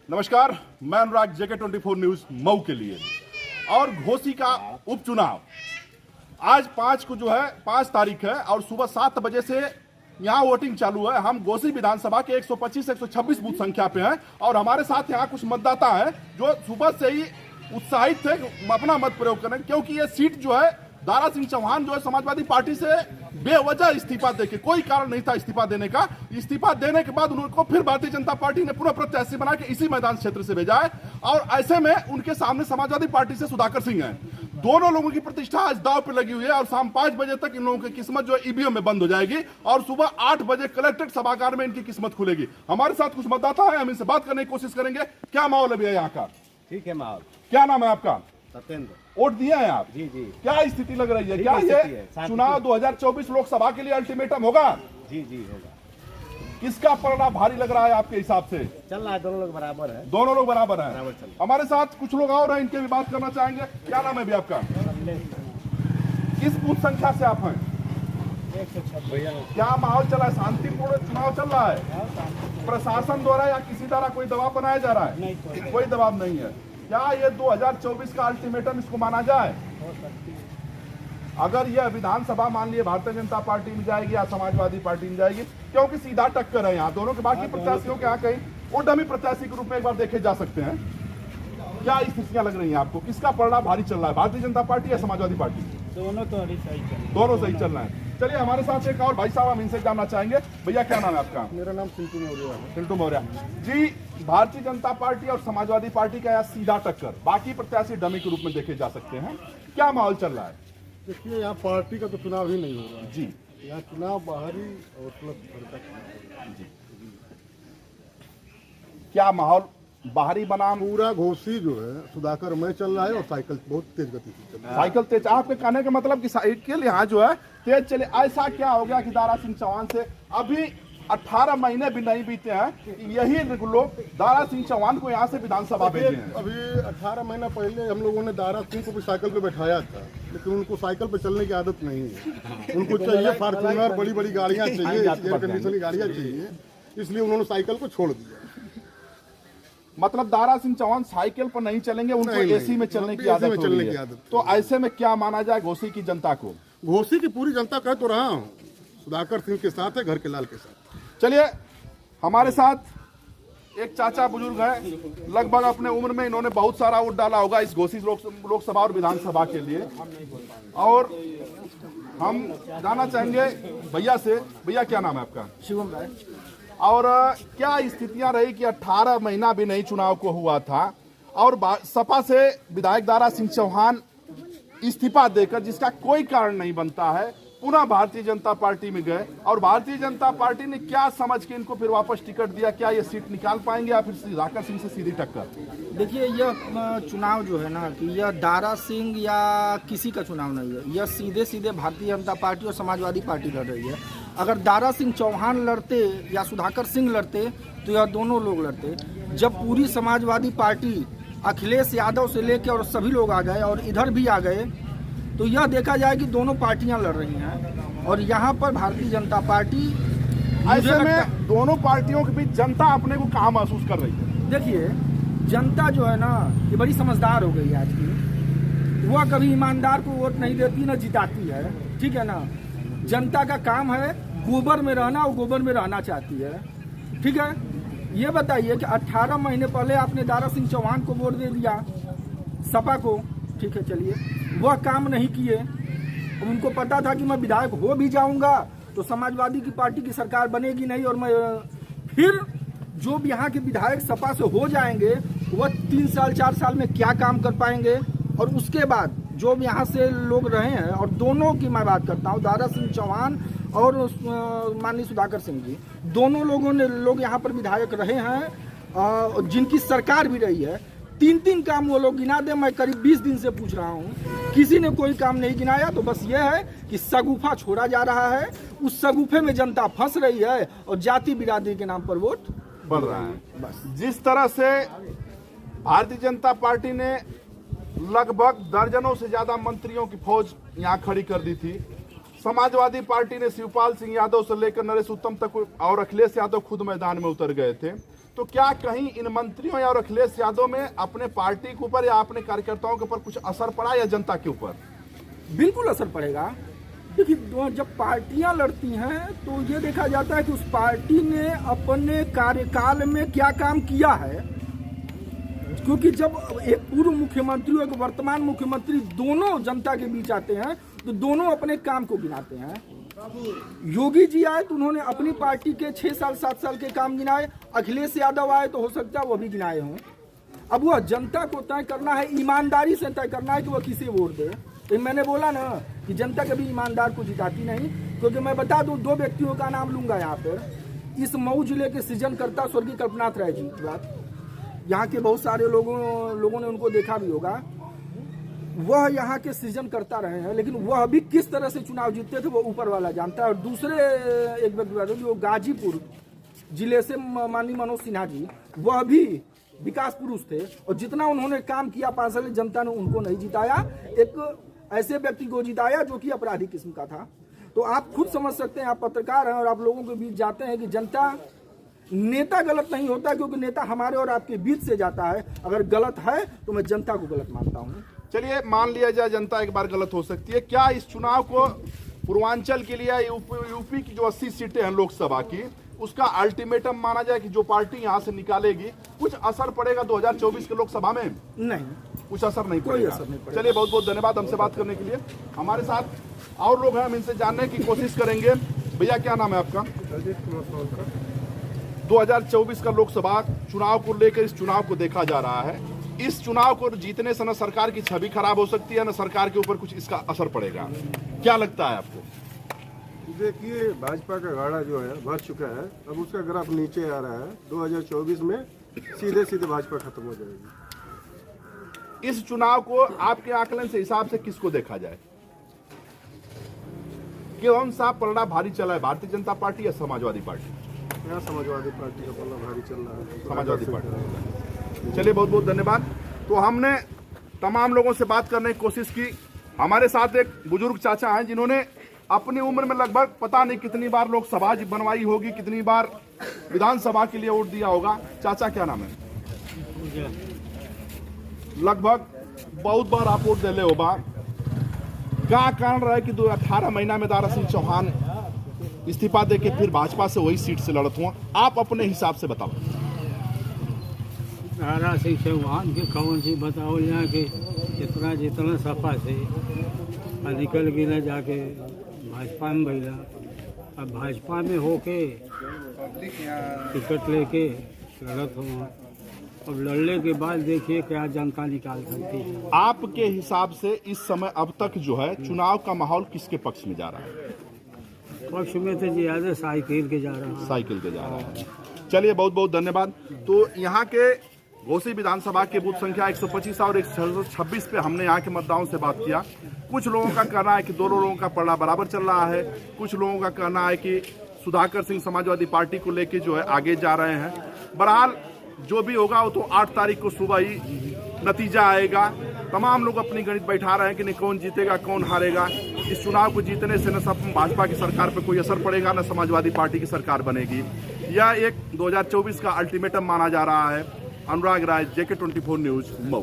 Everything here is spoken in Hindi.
नमस्कार, मैं अनुराग, JK24 न्यूज मऊ के लिए। और घोसी का उपचुनाव आज 5 तारीख है और सुबह 7 बजे से यहाँ वोटिंग चालू है। हम घोसी विधानसभा के 125-126 बूथ संख्या पे हैं और हमारे साथ यहाँ कुछ मतदाता हैं जो सुबह से ही उत्साहित थे अपना मत प्रयोग करें, क्योंकि ये सीट जो है दारा सिंह चौहान जो है समाजवादी पार्टी से बेवजह इस्तीफा देके, कोई कारण नहीं था इस्तीफा देने का। इस्तीफा देने के बाद उनको फिर भारतीय जनता पार्टी ने पुनः प्रत्याशी बना के इसी मैदान क्षेत्र से भेजा है और ऐसे में उनके सामने समाजवादी पार्टी से सुधाकर सिंह हैं। दोनों लोगों की प्रतिष्ठा आज दांव पे लगी हुई है और शाम 5 बजे तक इन लोगों की किस्मत जो है ईवीएम में बंद हो जाएगी और सुबह 8 बजे कलेक्ट्रेट सभागार में इनकी किस्मत खुलेगी। हमारे साथ कुछ मतदाता है, हम इनसे बात करने की कोशिश करेंगे। क्या माहौल है भैया यहाँ का? ठीक है माहौल। क्या नाम है आपका? सत्येंद्र। वोट दिए हैं आप? जी जी। क्या स्थिति लग रही है? क्या ये चुनाव 2024 लोकसभा के लिए अल्टीमेटम होगा? जी जी होगा। किसका पलड़ा भारी लग रहा है आपके हिसाब से? चल रहा है, दोनों लोग बराबर है। दोनों लोग बराबर हैं। बराबर चल। हमारे साथ कुछ लोग और हैं, इनके भी बात करना चाहेंगे। क्या नाम है भी आपका? किस बूथ संख्या से आप हैं? 126। क्या माहौल चला है? शांतिपूर्ण चुनाव चल रहा है? प्रशासन द्वारा या किसी द्वारा कोई दबाव बनाया जा रहा है? नहीं, कोई दबाव नहीं है। क्या ये 2024 का अल्टीमेटम इसको माना जाए? अगर यह विधानसभा मान लिए भारतीय जनता पार्टी में जाएगी या समाजवादी पार्टी में जाएगी, क्योंकि सीधा टक्कर है यहाँ दोनों के। बाकी प्रत्याशियों के यहाँ कहीं वो डमी प्रत्याशी के रूप में एक बार देखे जा सकते हैं। क्या स्थितियां लग रही हैं आपको? किसका पलड़ा भारी चल रहा है, भारतीय जनता पार्टी या समाजवादी पार्टी? दोनों तो सही चल। दोनों सही चल रहे हैं। चलिए हमारे साथ एक और भाई साहब, हम इनसे जानना चाहेंगे। भैया क्या नाम है आपका? मेरा नाम चिंटू मौर्य है। चिंटू मौर्य जी। भारतीय जनता पार्टी और समाजवादी पार्टी का यहाँ सीधा टक्कर, बाकी प्रत्याशी डमी के रूप में देखे जा सकते हैं। क्या माहौल चल रहा है? देखिए, यहाँ पार्टी का तो चुनाव ही नहीं हो रहा है जी। यहाँ चुनाव बाहरी और प्लस घर का चुनाव जी। क्या माहौल बाहरी बनाम? पूरा घोसी जो है सुधाकर में चल रहा है और साइकिल बहुत तेज गति से चल रहा है। साइकिल तेज? आपके कहने का मतलब कि साइकिल यहाँ जो है तेज चले। ऐसा क्या हो गया कि दारा सिंह चौहान से अभी 18 महीने भी नहीं बीते हैं, यही लोग दारा सिंह चौहान को यहाँ से विधानसभा भेजे हैं। अभी 18 महीना पहले हम लोगों ने दारा सिंह को भी साइकिल पे बैठाया था, लेकिन उनको साइकिल पे चलने की आदत नहीं है। उनको चाहिए फॉर्च्यूनर, बड़ी बड़ी गाड़ियाँ चाहिए, एयर कंडीशन की गाड़ियाँ चाहिए, इसलिए उन्होंने साइकिल को छोड़ दिया। मतलब दारा सिंह चौहान साइकिल पर नहीं चलेंगे, उनको एसी में चलने की आदत हो गई है। तो ऐसे में क्या माना जाए घोसी की जनता को? घोसी की पूरी जनता कह तो रहा हूँ, सुधाकर सिंह के साथ है, घर के लाल के साथ। चलिए हमारे साथ एक चाचा बुजुर्ग हैं, लगभग अपने उम्र में इन्होंने बहुत सारा वोट डाला होगा इस घोसी लोकसभा और विधानसभा के लिए। और हम जानना चाहेंगे भैया से। भैया क्या नाम है आपका? शिवम राय। और क्या स्थितियां रही कि 18 महीना भी नहीं चुनाव को हुआ था और सपा से विधायक दारा सिंह चौहान इस्तीफा देकर, जिसका कोई कारण नहीं बनता है, पुनः भारतीय जनता पार्टी में गए और भारतीय जनता पार्टी ने क्या समझ के इनको फिर वापस टिकट दिया? क्या ये सीट निकाल पाएंगे या फिर सुधाकर सिंह से सीधी टक्कर? देखिए, यह चुनाव जो है ना कि यह दारा सिंह या किसी का चुनाव नहीं है, यह सीधे सीधे भारतीय जनता पार्टी और समाजवादी पार्टी लड़ रही है। अगर दारा सिंह चौहान लड़ते या सुधाकर सिंह लड़ते तो यह दोनों लोग लड़ते। जब पूरी समाजवादी पार्टी अखिलेश यादव से लेकर और सभी लोग आ गए और इधर भी आ गए, तो यह देखा जाए कि दोनों पार्टियां लड़ रही हैं और यहाँ पर भारतीय जनता पार्टी, ऐसे में दोनों पार्टियों के बीच जनता अपने को कहाँ महसूस कर रही है? देखिए, जनता जो है ना ये बड़ी समझदार हो गई है आज की। वह कभी ईमानदार को वोट नहीं देती ना जिताती है, ठीक है ना। जनता का काम है गोबर में रहना और गोबर में रहना चाहती है, ठीक है। ये बताइए कि 18 महीने पहले आपने दारा सिंह चौहान को वोट दे दिया, सपा को, ठीक है, चलिए वह काम नहीं किए। उनको पता था कि मैं विधायक हो भी जाऊंगा तो समाजवादी की पार्टी की सरकार बनेगी नहीं और मैं फिर जो भी यहाँ के विधायक सपा से हो जाएंगे वह 3 साल 4 साल में क्या काम कर पाएंगे। और उसके बाद जो भी यहाँ से लोग रहे हैं, और दोनों की मैं बात करता हूँ, दारा सिंह चौहान और माननीय सुधाकर सिंह जी, दोनों लोग यहाँ पर विधायक रहे हैं, जिनकी सरकार भी रही है। 3 काम वो लोग गिना दे, मैं करीब 20 दिन से पूछ रहा हूँ, किसी ने कोई काम नहीं गिनाया। तो बस ये है कि सगुफा छोड़ा जा रहा है, उस सगुफे में जनता फंस रही है और जाति बिरादरी के नाम पर वोट बढ़ रहा है। बस जिस तरह से भारतीय जनता पार्टी ने लगभग दर्जनों से ज्यादा मंत्रियों की फौज यहाँ खड़ी कर दी थी, समाजवादी पार्टी ने शिवपाल सिंह यादव से लेकर नरेश उत्तम तक और अखिलेश यादव खुद मैदान में उतर गए थे, तो क्या कहीं इन मंत्रियों या और अखिलेश यादव में अपने पार्टी के ऊपर या अपने कार्यकर्ताओं के ऊपर कुछ असर पड़ा या जनता के ऊपर? बिल्कुल असर पड़ेगा। देखिए, जब पार्टियां लड़ती हैं तो ये देखा जाता है कि उस पार्टी ने अपने कार्यकाल में क्या काम किया है, क्योंकि जब एक पूर्व मुख्यमंत्री और एक वर्तमान मुख्यमंत्री दोनों जनता के बीच आते हैं तो दोनों अपने काम को गिनाते हैं। योगी जी आए तो उन्होंने अपनी पार्टी के 6 साल 7 साल के काम गिनाए, अखिलेश यादव आए तो हो सकता है वो भी गिनाए हों। अब वह जनता को तय करना है, ईमानदारी से तय करना है कि वह किसे वोट दे। तो मैंने बोला ना कि जनता कभी ईमानदार को जिताती नहीं, क्योंकि मैं बता दूं 2 व्यक्तियों का नाम लूंगा यहाँ पर। इस मऊ जिले के सृजनकर्ता स्वर्गीय कल्पनाथ राय जी की बात, यहाँ के बहुत सारे लोगों ने उनको देखा भी होगा। वह यहाँ के सृजन करता रहे हैं, लेकिन वह भी किस तरह से चुनाव जीतते थे वो ऊपर वाला जानता है। और दूसरे एक व्यक्ति जो गाजीपुर जिले से माननीय मनोज सिन्हा जी, वह भी विकास पुरुष थे और जितना उन्होंने काम किया 5 साल जनता ने उनको नहीं जिताया, एक ऐसे व्यक्ति को जिताया जो कि अपराधी किस्म का था। तो आप खुद समझ सकते हैं, आप पत्रकार हैं और आप लोगों के बीच जाते हैं कि जनता, नेता गलत नहीं होता, क्योंकि नेता हमारे और आपके बीच से जाता है। अगर गलत है तो मैं जनता को गलत मानता हूँ। चलिए मान लिया जाए जनता एक बार गलत हो सकती है, क्या इस चुनाव को पूर्वांचल के लिए यूपी की जो 80 सीटें हैं लोकसभा की, उसका अल्टीमेटम माना जाए कि जो पार्टी यहां से निकालेगी कुछ असर पड़ेगा 2024 के लोकसभा में? नहीं, कुछ असर नहीं कोई पड़ेगा। असर नहीं पड़ेगा। चलिए बहुत बहुत धन्यवाद हमसे बात करने के लिए। हमारे साथ और लोग हैं, हम इनसे जानने की कोशिश करेंगे। भैया क्या नाम है आपका? 2024 का लोकसभा चुनाव को लेकर इस चुनाव को देखा जा रहा है। इस चुनाव को जीतने से न सरकार की छवि खराब हो सकती है, न सरकार के ऊपर कुछ इसका असर पड़ेगा, क्या लगता है आपको? देखिए, भाजपा का गाड़ा जो है भर चुका है, अब उसका ग्राफ नीचे आ रहा है। 2024 में सीधे सीधे भाजपा खत्म हो जाएगी। इस चुनाव को आपके आकलन से हिसाब से किसको देखा जाए? कौन सा पलड़ा भारी चला है, भारतीय जनता पार्टी या समाजवादी पार्टी? यहाँ समाजवादी पार्टी का पल्ला भारी चल रहा है। समाजवादी पार्टी। चलिए बहुत बहुत धन्यवाद। तो हमने तमाम लोगों से बात करने की कोशिश की। हमारे साथ एक बुजुर्ग चाचा हैं जिन्होंने अपनी उम्र में लगभग पता नहीं कितनी बार लोकसभा बनवाई होगी, कितनी बार विधानसभा के लिए वोट दिया होगा। चाचा क्या नाम है? लगभग बहुत बार आप वोट दिले होगा। क्या कारण रहा है कि 2018 महीना में दारा सिंह चौहान इस्तीफा देके फिर भाजपा से वही सीट से लड़त हुआ? आप अपने हिसाब से बताओ। दारा सिंह चौहान के कौन सी बताओ, यहाँ के जितना सफा से निकल गया जाके भाजपा में भैया। अब भाजपा में होके टिकट लेके लड़त हुआ, अब लड़ने के बाद देखिए क्या जनता निकाल सकती है। आपके हिसाब से इस समय अब तक जो है चुनाव का माहौल किसके पक्ष में जा रहा है? पक्ष में तो ज्यादा साइकिल के जा रहा है। साइकिल के जा रहा है। चलिए बहुत बहुत धन्यवाद। तो यहाँ के घोसी विधानसभा के बूथ संख्या 125 और 126 पे हमने यहाँ के मतदाताओं से बात किया। कुछ लोगों का कहना है कि दोनों लोगों का पलड़ा बराबर चल रहा है, कुछ लोगों का कहना है कि सुधाकर सिंह समाजवादी पार्टी को लेके जो है आगे जा रहे हैं। बहरहाल जो भी होगा वो तो 8 तारीख को सुबह ही नतीजा आएगा। तमाम लोग अपनी गणित बैठा रहे हैं कि नहीं कौन जीतेगा कौन हारेगा। इस चुनाव को जीतने से न सब भाजपा की सरकार पर कोई असर पड़ेगा, न समाजवादी पार्टी की सरकार बनेगी। यह एक 2024 का अल्टीमेटम माना जा रहा है। अनुराग राय, JK24 न्यूज, मऊ।